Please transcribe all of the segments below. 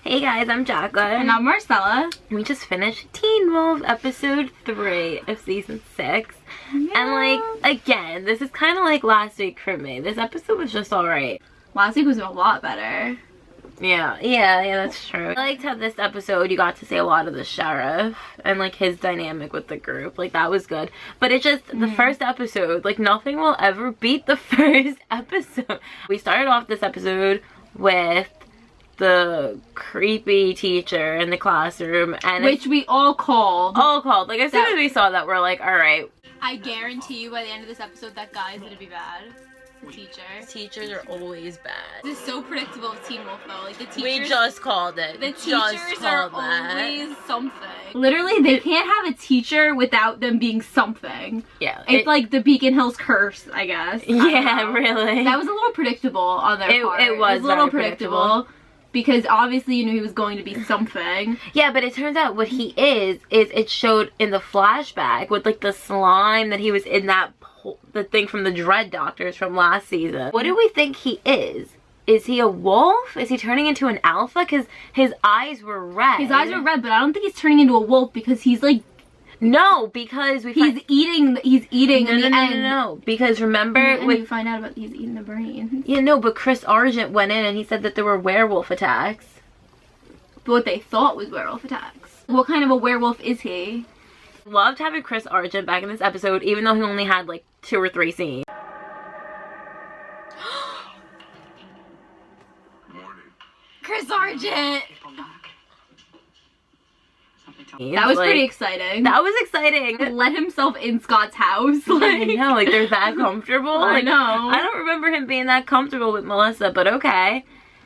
Hey guys, I'm Jacqueline. And I'm Marcella. We just finished Teen Wolf episode 3 of season 6. Yeah. And like, again, this is kind of like last week for me. This episode was just alright. Last week was a lot better. Yeah, that's true. I liked how this episode you got to see a lot of the sheriff and like his dynamic with the group. Like that was good. But it just, the first episode, like nothing will ever beat the first episode. We started off this episode with the creepy teacher in the classroom, and which we all called. Like as soon as we saw that, we're like, alright. I guarantee you by the end of this episode that guy's gonna be bad. The teachers are always bad. This is so predictable with Teen Wolf though. Like the teachers, we just called it. The teachers are always something. Literally, they can't have a teacher without them being something. Yeah, it's like the Beacon Hills curse, I guess. Yeah, really. That was a little predictable on their part. It was a little predictable. Because obviously you knew he was going to be something. Yeah, but it turns out what he is it showed in the flashback with like the slime that he was in, that the thing from the Dread Doctors from last season. What do we think he is? Is he a wolf? Is he turning into an alpha? Because his eyes were red. His eyes were red, but I don't think he's turning into a wolf because he's like... No, because he's eating No, because remember we find out about he's eating the brain. Yeah, no, but Chris Argent went in and he said that there were werewolf attacks. But what they thought was werewolf attacks. What kind of a werewolf is he? Loved having Chris Argent back in this episode, even though he only had like 2 or 3 scenes. Chris Argent! That was pretty exciting. That was exciting. Let himself in Scott's house. Like, I know, like they're that comfortable. I know. I don't remember him being that comfortable with Melissa, but okay.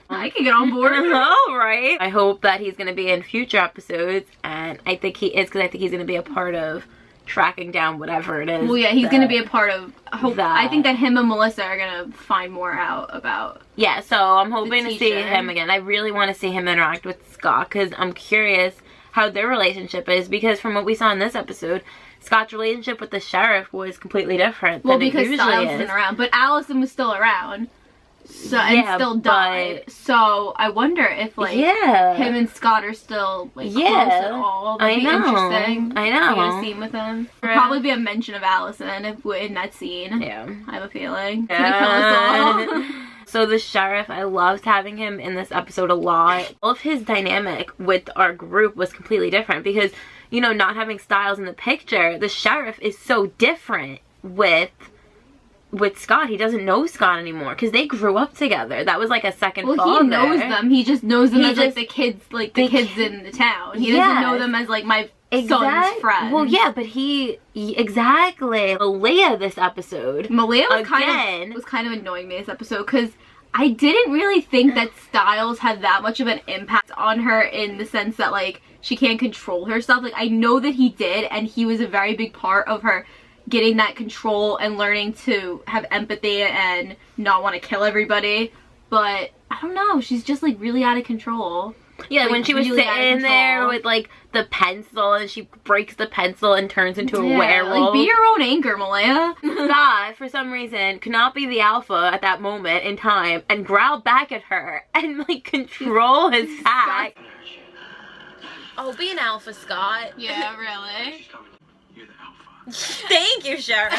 I can get on board. Oh, right. I hope that he's going to be in future episodes, and I think he is, because I think he's going to be a part of tracking down whatever it is. Well, yeah, he's going to be a part of... I think that him and Melissa are going to find more out about... Yeah, so I'm hoping to see him again. I really want to see him interact with Scott, because I'm curious how their relationship is, because from what we saw in this episode, Scott's relationship with the sheriff was completely different than it usually is. Well, because Styles isn't around, but Allison was still around. So, and still died. So I wonder if like him and Scott are still like close at all. That'd be interesting. I know. To get a scene with him. There'll probably be a mention of Allison in that scene. Yeah. I have a feeling. It's gonna kill us all. So the sheriff, I loved having him in this episode a lot. All of his dynamic with our group was completely different because, you know, not having Styles in the picture, the sheriff is so different with Scott. He doesn't know Scott anymore because they grew up together. That was like a second father. Well, he knows them. He just knows them as like the kids, kids in the town. He doesn't know them as like my son's friend. Well, yeah, but exactly. Malia this episode. Malia was kind of annoying me this episode because I didn't really think that Styles had that much of an impact on her in the sense that like she can't control herself. Like I know that he did, and he was a very big part of her getting that control and learning to have empathy and not want to kill everybody. But I don't know, she's just like really out of control. Yeah, like, when she was really sitting there with like the pencil and she breaks the pencil and turns into a werewolf. Like, be your own anchor, Malia. Scott, for some reason, could not be the alpha at that moment in time and growl back at her and like control his pack. Oh, be an alpha, Scott. Yeah, really. You're the alpha. Thank you, Sheriff.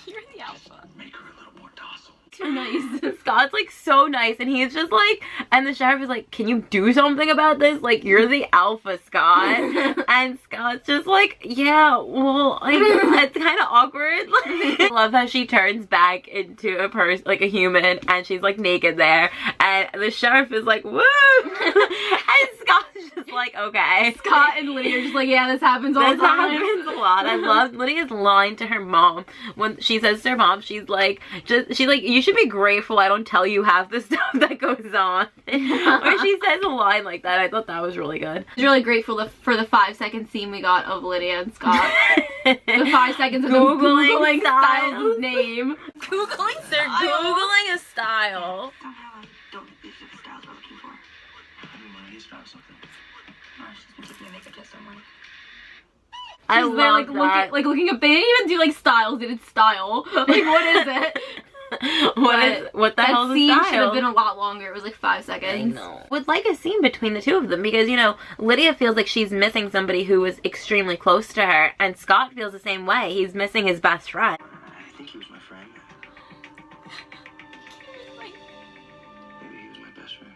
You're the alpha. Make her a little more docile. Too nice. Scott's like so nice, and he's just like, and the sheriff is like, can you do something about this? Like, you're the alpha, Scott. And Scott's just like, yeah, well, like, it's kind of awkward. Like, I love how she turns back into a person, like a human, and she's like naked there, and the sheriff is like, woo! And Scott's just like, okay. Scott and Lydia are just like, yeah, this happens all the time. This happens a lot. I love Lydia's line to her mom when she says to her mom, she's like, you should be grateful I don't tell you half the stuff that goes on. Or she says a line like that. I thought that was really good. I was really grateful for the 5-second scene we got of Lydia and Scott. The 5 seconds of Googling Styles' name. They're Googling a style. Don't think this is the styles we're looking for. He's found something. She's been taking a makeup test on one. I love looking up. They didn't even do like styles. They did style. Like, what is it? what the hell is That scene should have Styles? been a lot longer. It was like 5 I seconds. know. Would like a scene between the two of them because, you know, Lydia feels like she's missing somebody who was extremely close to her, and Scott feels the same way. He's missing his best friend. I think he was my friend. Maybe he was my best friend.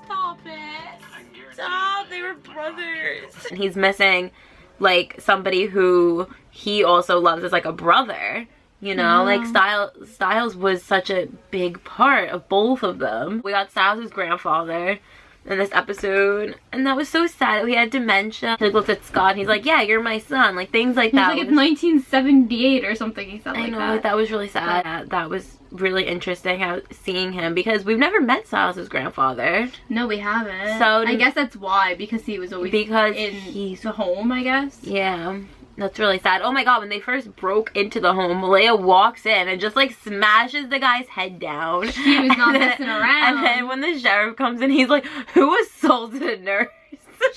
Stop it. I guarantee Stop, they were brothers. And he's missing, like, somebody who he also loves as, like, a brother. You know, like, Styles was such a big part of both of them. We got Styles' grandfather in this episode, and that was so sad. He had dementia. He looked at Scott, and he's like, yeah, you're my son. Like, things like He was that. like, it's 1978 or something, he said I like know, that. that was really sad. That was really interesting how seeing him, because we've never met Styles' grandfather. No, we haven't. So I guess that's why, because he was always in he's the home, I guess. Yeah, that's really sad. Oh my god, when they first broke into the home, Malaya walks in and just like smashes the guy's head down. She was not messing around. And then when the sheriff comes in, he's like, who assaulted a nurse?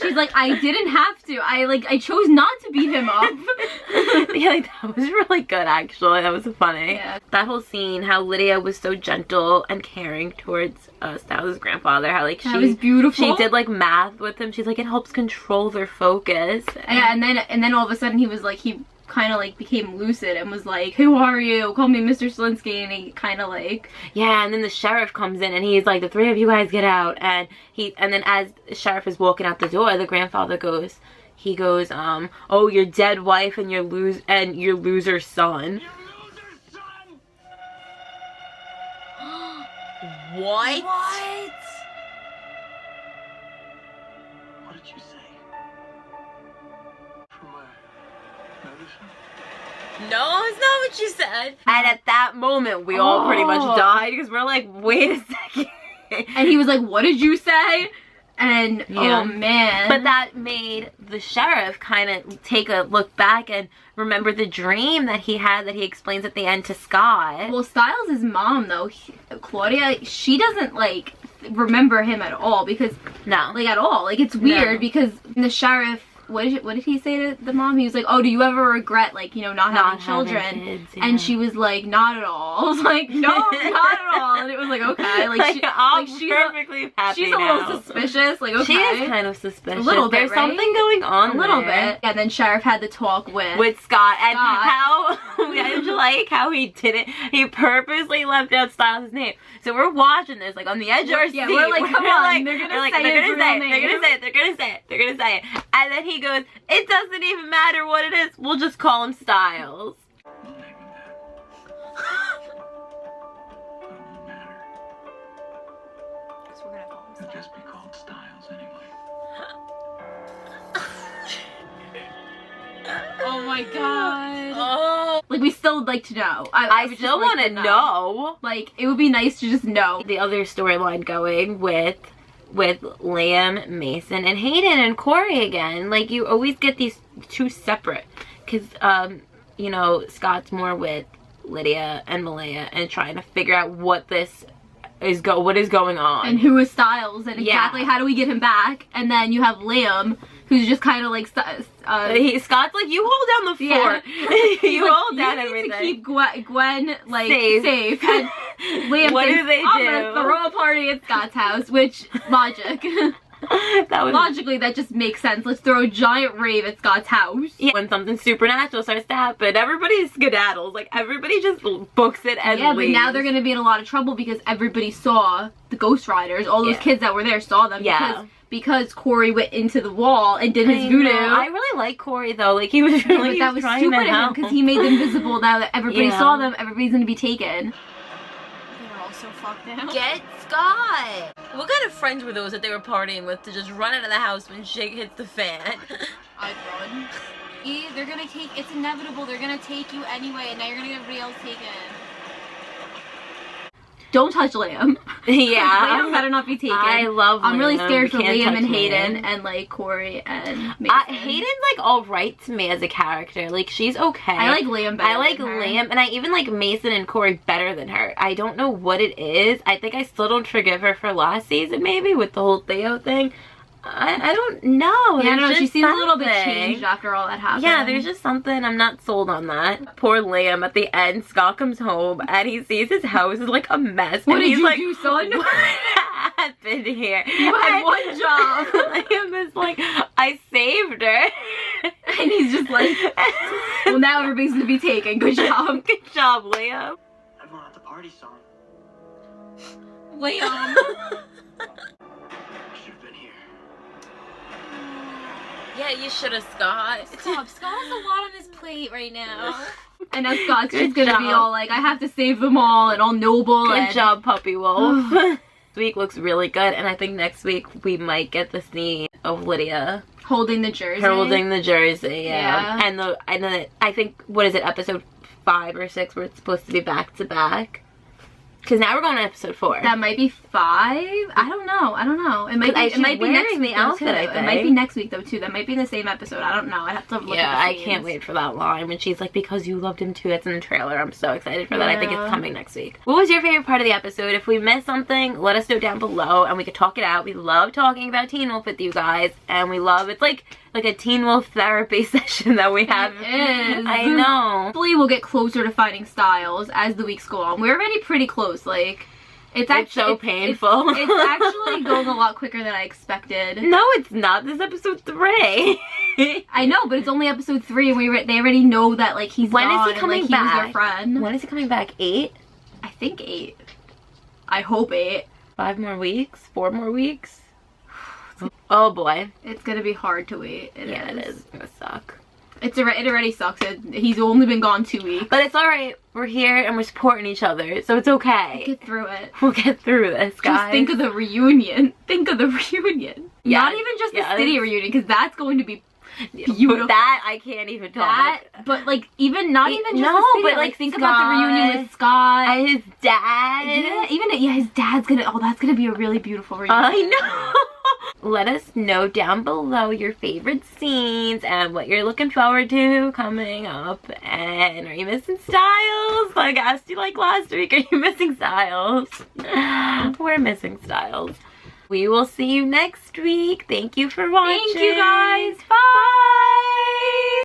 She's like, I didn't have to. I chose not to beat him up. Yeah, like, that was really good, actually. That was funny. Yeah. That whole scene, how Lydia was so gentle and caring towards Styles' grandfather. How, like, That was beautiful. She did, like, math with him. She's like, it helps control their focus. Yeah, and then all of a sudden he was like, he kind of like became lucid and was like, who are you? Call me Mr. Stilinski. And he kind of like... Yeah, and then the sheriff comes in and he's like, the three of you guys get out. And then as the sheriff is walking out the door, the grandfather goes, oh, your dead wife and your loser son. What? What? What did you say? From where? Notice? No, it's not what you said. And at that moment, we all pretty much died because we're like, wait a second. And he was like, what did you say? And Yeah. oh man. But that made the sheriff kind of take a look back and remember the dream that he had that he explains at the end to Scott. Well, Styles' mom though, Claudia, she doesn't like remember him at all because No. like at all. Like it's weird No. because the sheriff, what did he say to the mom? He was like, oh, do you ever regret like, you know, not having children? kids, yeah. And she was like, not at all. I was like, no, not at all. And it was like, okay. Like, I'm she's perfectly happy she's a now. little suspicious. Like, okay. She is kind of suspicious. A little bit, There's right? something going on a little there. bit. And then Sheriff had the talk with Scott, and Scott. how I just like how he purposely left out Styles' name. So we're watching this like on the edge of our seat. Yeah, we're like, come on, they're gonna say they're his gonna real say it, name. they're gonna say it. And then he goes, it doesn't even matter what it is, we'll just call him Styles. We'll name him that. It won't matter. So we're gonna call him It'll just be called Styles anyway. Oh my god. Oh, Like, we still would like to know. I would still just like want to know. Like, it would be nice to just know. The other storyline going with Liam, Mason, and Hayden and Corey again. Like, you always get these two separate. Because, you know, Scott's more with Lydia and Malaya and trying to figure out what is going on. And who is Styles and Yeah. exactly how do we get him back? And then you have Liam, who's just kind of like... Scott's like, you hold down the fort. You like, hold down you need everything. to keep Gwen like Safe. And Liam What thinks, do they I'm do? gonna throw a party at Scott's house, which logic. That was Logically, that just makes sense. Let's throw a giant rave at Scott's house. yeah, when something supernatural starts to happen, everybody skedaddles. Like, everybody just books it and Yeah, but leaves. now they're gonna be in a lot of trouble because everybody saw the Ghost Riders. All those Yeah. kids that were there saw them. Yeah. Because Corey went into the wall and did his I voodoo. know. I really like Corey though. Like, he was Yeah, really but that was trying stupid to of him help. because he made them visible. Now that everybody Yeah. saw them, everybody's gonna be taken. They're all so fucked now. Get Scott! What kind of friends were those that they were partying with to just run out of the house when shit hits the fan? I'd run. They're gonna take. It's inevitable. They're gonna take you anyway, and now you're gonna get everybody else taken. Don't touch Liam. Yeah. Liam better not be taken. I love I'm really Liam. scared for We can't Liam and touch Hayden Liam. and like Corey and Mason. Hayden's like alright to me as a character. Like, she's okay. I like Liam better. I like than her. Liam, and I even like Mason and Corey better than her. I don't know what it is. I think I still don't forgive her for last season, maybe, with the whole Theo thing. I don't know. Yeah, I don't know. There's She just seems a little bit something. changed after all that happened. Yeah, there's just something. I'm not sold on that. Poor Liam at the end. Scott comes home and he sees his house is like a mess. What and did he's you like, do, son? What happened here? You had one job. Liam is like, I saved her. And he's just like, well, now everybody's gonna be taken. Good job. Good job, Liam. Everyone at the party saw him. Liam. Should have been here. Yeah, you should have, Scott. Scott has a lot on his plate right now. And now Scott's Good just gonna be job. all like, I have to save them all and all noble. Good job, Puppy Wolf. This week looks really good, and I think next week we might get the scene of Lydia Holding the jersey. holding the jersey. Yeah. And I think, what is it, episode 5 or 6, where it's supposed to be back to back? Because now we're going to episode 4. That might be 5. I don't know. It might be. It she's might be next wearing week the though, outfit, too. I It might think. be next week though too. That might be in the same episode. I don't know. I'd have to look Yeah, at the I scenes. can't wait for that line when she's like, because you loved him too. It's in the trailer. I'm so excited for that. I think Yeah. it's coming next week. What was your favorite part of the episode? If we missed something, let us know down below and we could talk it out. We love talking about Teen Wolf with you guys, and we love, it's like a Teen Wolf therapy session that we have. It is. I know. Hopefully we'll get closer to finding Styles as the weeks go on. We're already pretty close. Like, it's actually so painful. It's actually going a lot quicker than I expected. No, it's not. This is episode 3. I know, but it's only episode 3, and they already know that like he's When is gone he coming and like he was their back? friend. When is he coming back? 8? I think 8. I hope 8. 5 more weeks? 4 more weeks? Oh boy. It's gonna be hard to wait. It It's gonna suck. It already sucks. He's only been gone 2 weeks. But it's alright. We're here and we're supporting each other, so it's okay. Get through it. We'll get through this, guys. Just think of the reunion. Think of the reunion. Yeah, Not even just the yeah, city it's- reunion, because that's going to be beautiful. That I can't even talk. that, but like not even just no, the city. but, Like like, think about the reunion with Scott. And his dad. His dad's gonna. Oh, that's gonna be a really beautiful reunion. I know. Let us know down below your favorite scenes and what you're looking forward to coming up. And are you missing Styles? Like I asked you like last week, are you missing Styles? We're missing Styles. We will see you next week. Thank you for watching. Thank you guys. Bye.